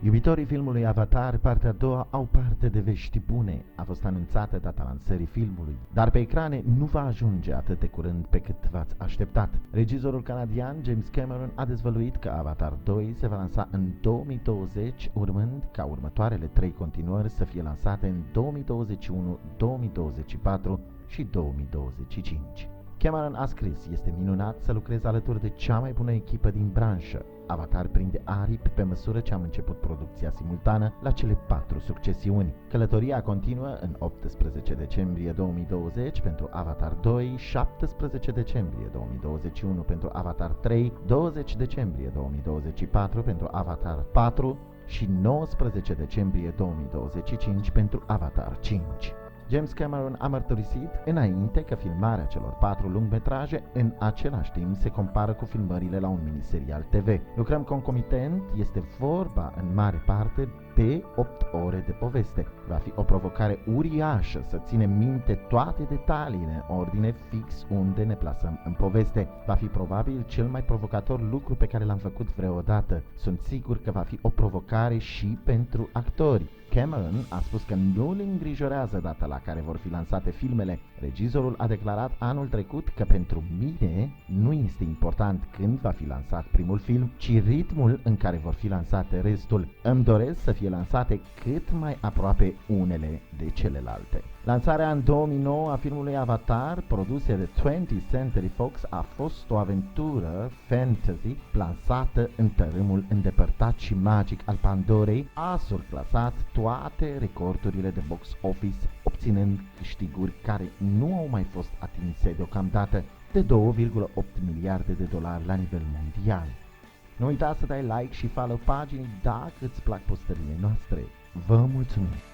Iubitorii filmului Avatar, partea a doua, au parte de vești bune. A fost anunțată data lansării filmului, dar pe ecrane nu va ajunge atât de curând pe cât v-ați așteptat. Regizorul canadian James Cameron a dezvăluit că Avatar 2 se va lansa în 2020, urmând ca următoarele 3 continuări să fie lansate în 2021, 2024 și 2025. Cameron a scris: "Este minunat să lucrez alături de cea mai bună echipă din branșă. Avatar prinde aripi pe măsură ce am început producția simultană la cele 4 succesiuni. Călătoria continuă în 18 decembrie 2020 pentru Avatar 2, 17 decembrie 2021 pentru Avatar 3, 20 decembrie 2024 pentru Avatar 4 și 19 decembrie 2025 pentru Avatar 5. James Cameron a mărturisit înainte că filmarea celor 4 lungmetraje în același timp se compară cu filmările la un miniserial TV. Lucrăm concomitent, este vorba în mare parte de 8 ore de poveste. Va fi o provocare uriașă să ținem minte toate detaliile în ordine fix unde ne plasăm în poveste. Va fi probabil cel mai provocator lucru pe care l-am făcut vreodată. Sunt sigur că va fi o provocare și pentru actori." Cameron a spus că nu îl îngrijorează data la care vor fi lansate filmele. Regizorul a declarat anul trecut că pentru mine nu este important când va fi lansat primul film, ci ritmul în care vor fi lansate restul. Îmi doresc să fie lansate cât mai aproape unele de celelalte. Lansarea în 2009 a filmului Avatar, produse de 20th Century Fox, a fost o aventură fantasy lansată în tărâmul îndepărtat și magic al Pandorei, a surclasat toate recordurile de box office, obținând câștiguri care nu au mai fost atinse deocamdată, de 2,8 miliarde de dolari la nivel mondial. Nu uita să dai like și follow paginii dacă îți plac postările noastre. Vă mulțumim!